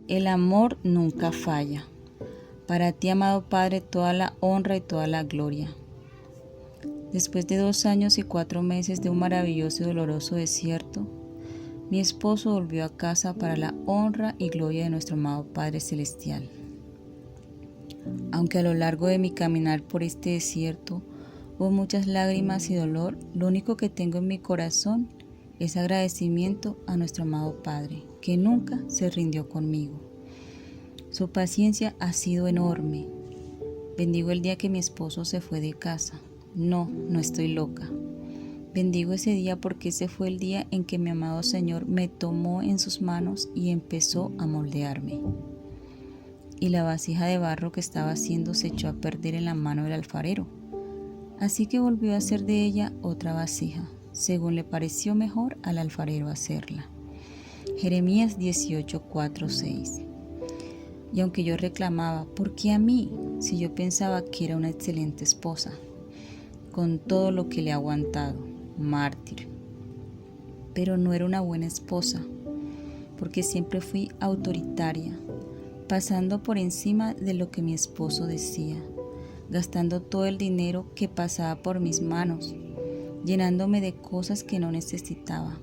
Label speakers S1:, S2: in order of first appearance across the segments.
S1: El amor nunca falla. Para ti, amado Padre, toda la honra y toda la gloria. Después de 2 años y 4 meses de un maravilloso y doloroso desierto, mi esposo volvió a casa para la honra y gloria de nuestro amado Padre Celestial. Aunque a lo largo de mi caminar por este desierto hubo muchas lágrimas y dolor, lo único que tengo en mi corazón es agradecimiento a nuestro amado Padre, que nunca se rindió conmigo. Su paciencia ha sido enorme. Bendigo el día que mi esposo se fue de casa. No estoy loca. Bendigo ese día porque ese fue el día en que mi amado Señor me tomó en sus manos y empezó a moldearme. Y la vasija de barro que estaba haciendo se echó a perder en la mano del alfarero. Así que volvió a hacer de ella otra vasija, según le pareció mejor al alfarero hacerla. Jeremías 18, 4, 6. Y aunque yo reclamaba, ¿por qué a mí? Si yo pensaba que era una excelente esposa, con todo lo que le ha aguantado, mártir. Pero no era una buena esposa, porque siempre fui autoritaria, pasando por encima de lo que mi esposo decía, gastando todo el dinero que pasaba por mis manos, llenándome de cosas que no necesitaba,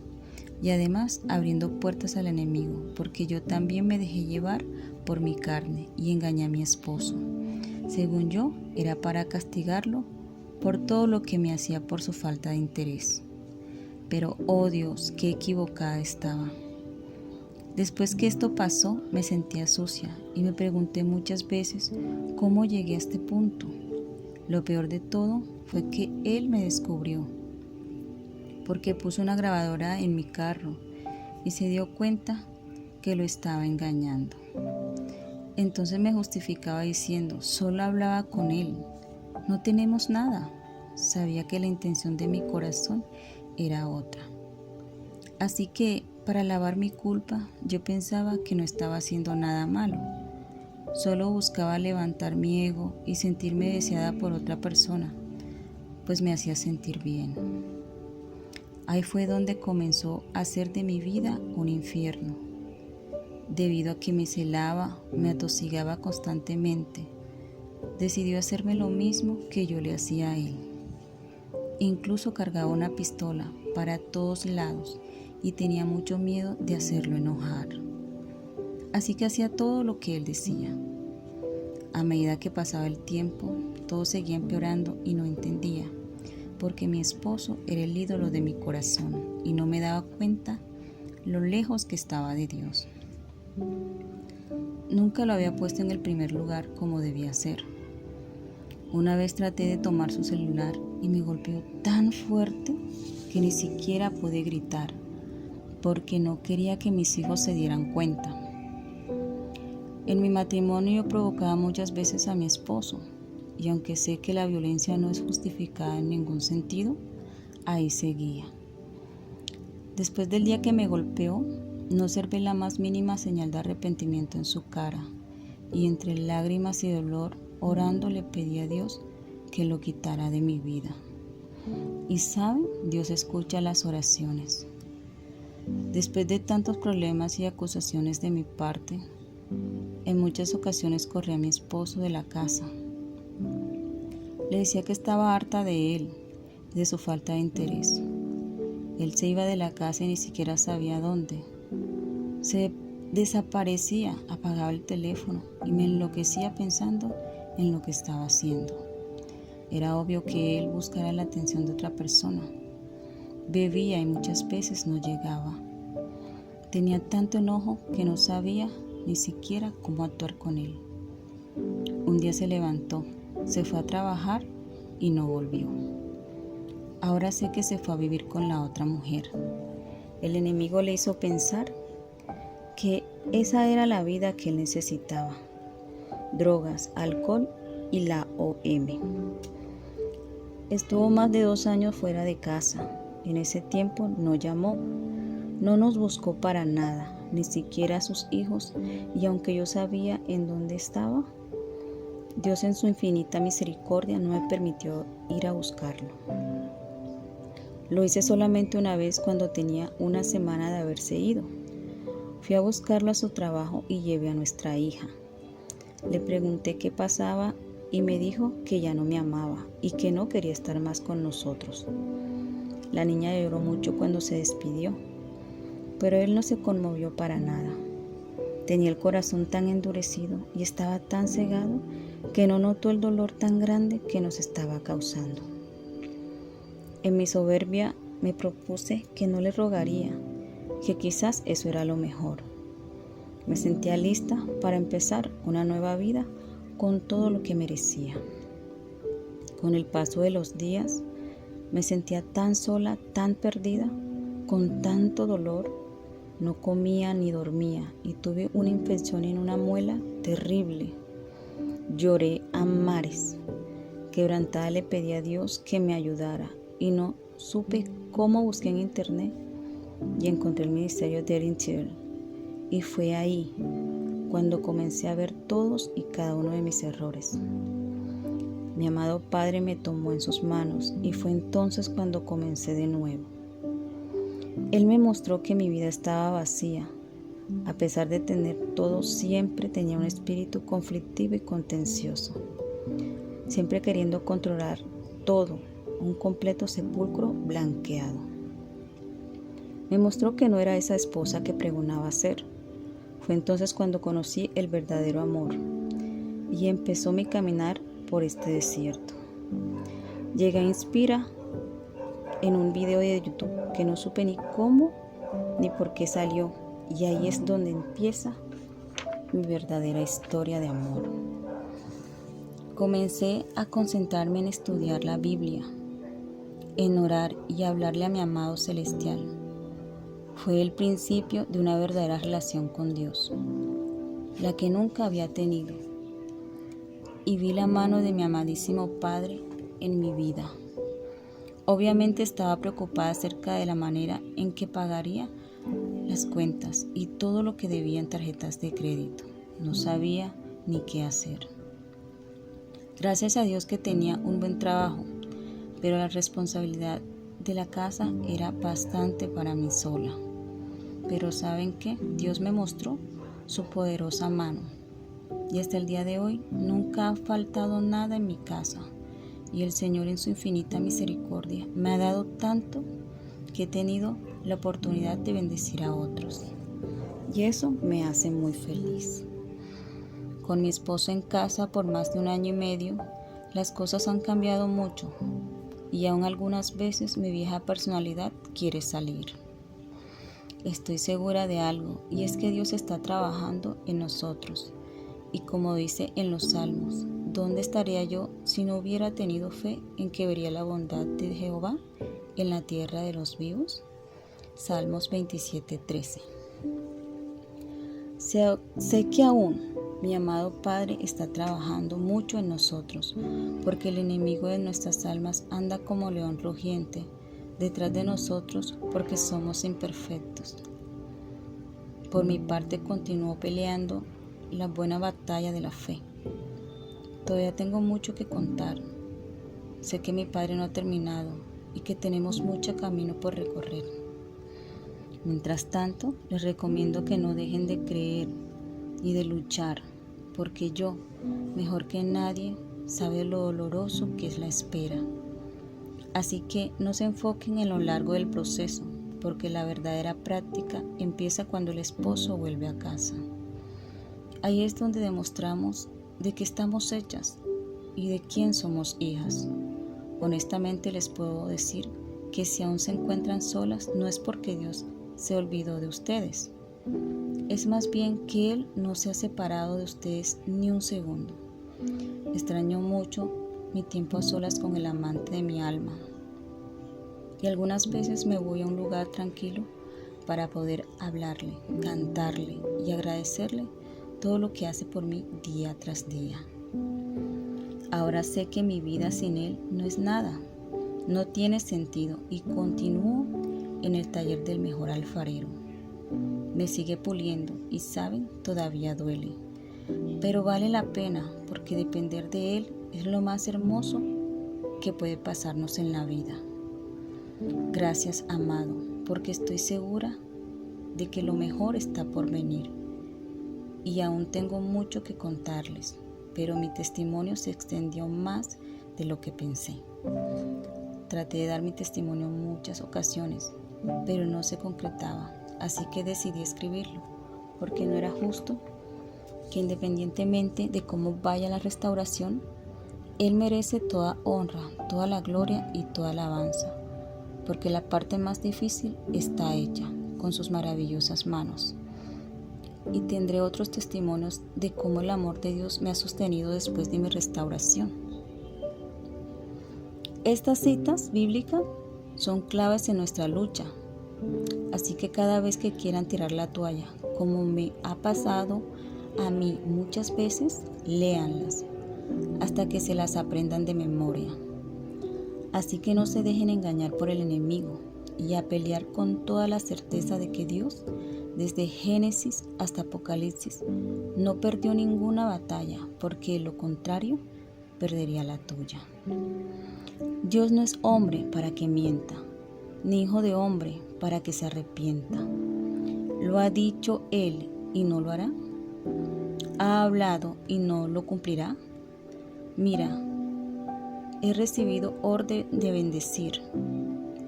S1: y además abriendo puertas al enemigo, porque yo también me dejé llevar por mi carne y engañé a mi esposo. Según yo, era para castigarlo por todo lo que me hacía por su falta de interés. Pero, oh Dios, qué equivocada estaba. Después que esto pasó, me sentía sucia y me pregunté muchas veces cómo llegué a este punto. Lo peor de todo fue que él me descubrió, porque puso una grabadora en mi carro y se dio cuenta que lo estaba engañando. Entonces me justificaba diciendo, solo hablaba con él, no tenemos nada. Sabía que la intención de mi corazón era otra. Así que, para lavar mi culpa, yo pensaba que no estaba haciendo nada malo. Solo buscaba levantar mi ego y sentirme deseada por otra persona, pues me hacía sentir bien. Ahí fue donde comenzó a hacer de mi vida un infierno, debido a que me celaba, me atosigaba constantemente. Decidió hacerme lo mismo que yo le hacía a él. Incluso cargaba una pistola para todos lados y tenía mucho miedo de hacerlo enojar. Así que hacía todo lo que él decía. A medida que pasaba el tiempo, todo seguía empeorando y no entendía, porque mi esposo era el ídolo de mi corazón y no me daba cuenta lo lejos que estaba de Dios. Nunca lo había puesto en el primer lugar como debía ser. Una vez traté de tomar su celular y me golpeó tan fuerte que ni siquiera pude gritar, porque no quería que mis hijos se dieran cuenta. En mi matrimonio yo provocaba muchas veces a mi esposo, y aunque sé que la violencia no es justificada en ningún sentido, ahí seguía. Después del día que me golpeó, no observé la más mínima señal de arrepentimiento en su cara, y entre lágrimas y dolor, orando le pedí a Dios que lo quitara de mi vida. Y saben, Dios escucha las oraciones. Después de tantos problemas y acusaciones de mi parte, en muchas ocasiones corrí a mi esposo de la casa. Le decía que estaba harta de él, de su falta de interés. Él se iba de la casa y ni siquiera sabía dónde. Se desaparecía, apagaba el teléfono y me enloquecía pensando en lo que estaba haciendo. Era obvio que él buscara la atención de otra persona. Bebía y muchas veces no llegaba. Tenía tanto enojo que no sabía ni siquiera cómo actuar con él. Un día se levantó, se fue a trabajar y no volvió. Ahora sé que se fue a vivir con la otra mujer. El enemigo le hizo pensar que esa era la vida que él necesitaba: drogas, alcohol y la OM. Estuvo más de 2 años fuera de casa. En ese tiempo no llamó, no nos buscó para nada, ni siquiera a sus hijos, y aunque yo sabía en dónde estaba, Dios en su infinita misericordia no me permitió ir a buscarlo. Lo hice solamente una vez cuando tenía una semana de haberse ido. Fui a buscarlo a su trabajo y llevé a nuestra hija. Le pregunté qué pasaba y me dijo que ya no me amaba y que no quería estar más con nosotros. La niña lloró mucho cuando se despidió, pero él no se conmovió para nada. Tenía el corazón tan endurecido y estaba tan cegado que no notó el dolor tan grande que nos estaba causando. En mi soberbia me propuse que no le rogaría, que quizás eso era lo mejor. Me sentía lista para empezar una nueva vida con todo lo que merecía. Con el paso de los días, me sentía tan sola, tan perdida, con tanto dolor. No comía ni dormía y tuve una infección en una muela terrible. Lloré a mares. Quebrantada le pedí a Dios que me ayudara y no supe cómo. Busqué en internet y encontré el ministerio de Erin Cheryl. Y fue ahí cuando comencé a ver todos y cada uno de mis errores. Mi amado Padre me tomó en sus manos y fue entonces cuando comencé de nuevo. Él me mostró que mi vida estaba vacía. A pesar de tener todo, siempre tenía un espíritu conflictivo y contencioso, siempre queriendo controlar todo, un completo sepulcro blanqueado. Me mostró que no era esa esposa que pregonaba ser. Fue entonces cuando conocí el verdadero amor y empezó mi caminar por este desierto. Llegué a Inspira en un video de YouTube que no supe ni cómo ni por qué salió, y ahí es donde empieza mi verdadera historia de amor. Comencé a concentrarme en estudiar la Biblia, en orar y hablarle a mi amado celestial. Fue el principio de una verdadera relación con Dios, la que nunca había tenido, y vi la mano de mi amadísimo Padre en mi vida. Obviamente estaba preocupada acerca de la manera en que pagaría las cuentas y todo lo que debía en tarjetas de crédito. No sabía ni qué hacer. Gracias a Dios que tenía un buen trabajo, pero la responsabilidad de la casa era bastante para mí sola. Pero ¿saben qué? Dios me mostró su poderosa mano y hasta el día de hoy nunca ha faltado nada en mi casa, y el Señor en su infinita misericordia me ha dado tanto que he tenido la oportunidad de bendecir a otros, y eso me hace muy feliz. Con mi esposo en casa por más de 1 año y medio, las cosas han cambiado mucho y aún algunas veces mi vieja personalidad quiere salir. Estoy segura de algo, y es que Dios está trabajando en nosotros, y como dice en los Salmos, ¿dónde estaría yo si no hubiera tenido fe en que vería la bondad de Jehová en la tierra de los vivos? Salmos 27:13. Sé que aún mi amado Padre está trabajando mucho en nosotros, porque el enemigo de nuestras almas anda como león rugiente detrás de nosotros, porque somos imperfectos. Por mi parte, continúo peleando la buena batalla de la fe. Todavía tengo mucho que contar. Sé que mi Padre no ha terminado y que tenemos mucho camino por recorrer. Mientras tanto, les recomiendo que no dejen de creer y de luchar, porque yo, mejor que nadie, sabe lo doloroso que es la espera. Así que no se enfoquen en lo largo del proceso, porque la verdadera práctica empieza cuando el esposo vuelve a casa. Ahí es donde demostramos de qué estamos hechas y de quién somos hijas. Honestamente les puedo decir que si aún se encuentran solas, no es porque Dios se olvidó de ustedes. Es más bien que Él no se ha separado de ustedes ni un segundo. Extraño mucho mi tiempo a solas con el amante de mi alma. Y algunas veces me voy a un lugar tranquilo para poder hablarle, cantarle y agradecerle todo lo que hace por mí día tras día. Ahora sé que mi vida sin Él no es nada, no tiene sentido, y continúo en el taller del mejor alfarero. Me sigue puliendo y saben, todavía duele, pero vale la pena, porque depender de Él es lo más hermoso que puede pasarnos en la vida. Gracias, amado, porque estoy segura de que lo mejor está por venir. Y aún tengo mucho que contarles, pero mi testimonio se extendió más de lo que pensé. Traté de dar mi testimonio en muchas ocasiones, pero no se concretaba, así que decidí escribirlo, porque no era justo que independientemente de cómo vaya la restauración, Él merece toda honra, toda la gloria y toda alabanza, porque la parte más difícil está hecha con sus maravillosas manos. Y tendré otros testimonios de cómo el amor de Dios me ha sostenido después de mi restauración. Estas citas bíblicas son claves en nuestra lucha, así que cada vez que quieran tirar la toalla, como me ha pasado a mí muchas veces, léanlas hasta que se las aprendan de memoria. Así que no se dejen engañar por el enemigo y a pelear con toda la certeza de que Dios, desde Génesis hasta Apocalipsis, no perdió ninguna batalla, porque de lo contrario, perdería la tuya. Dios no es hombre para que mienta, ni hijo de hombre para que se arrepienta. ¿Lo ha dicho Él y no lo hará? ¿Ha hablado y no lo cumplirá? Mira, he recibido orden de bendecir.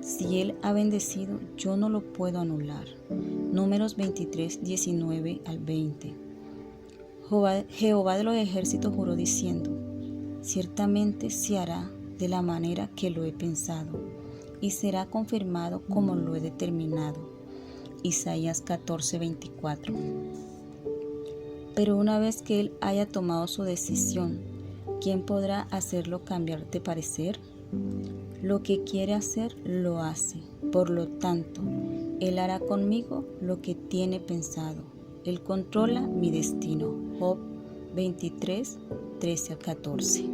S1: Si Él ha bendecido, yo no lo puedo anular. Números 23, 19 al 20. Jehová de los ejércitos juró diciendo: ciertamente se hará de la manera que lo he pensado, y será confirmado como lo he determinado. Isaías 14, 24. Pero una vez que Él haya tomado su decisión, ¿quién podrá hacerlo cambiar de parecer? Lo que quiere hacer, lo hace. Por lo tanto, Él hará conmigo lo que tiene pensado. Él controla mi destino. Job 23, 13 al 14.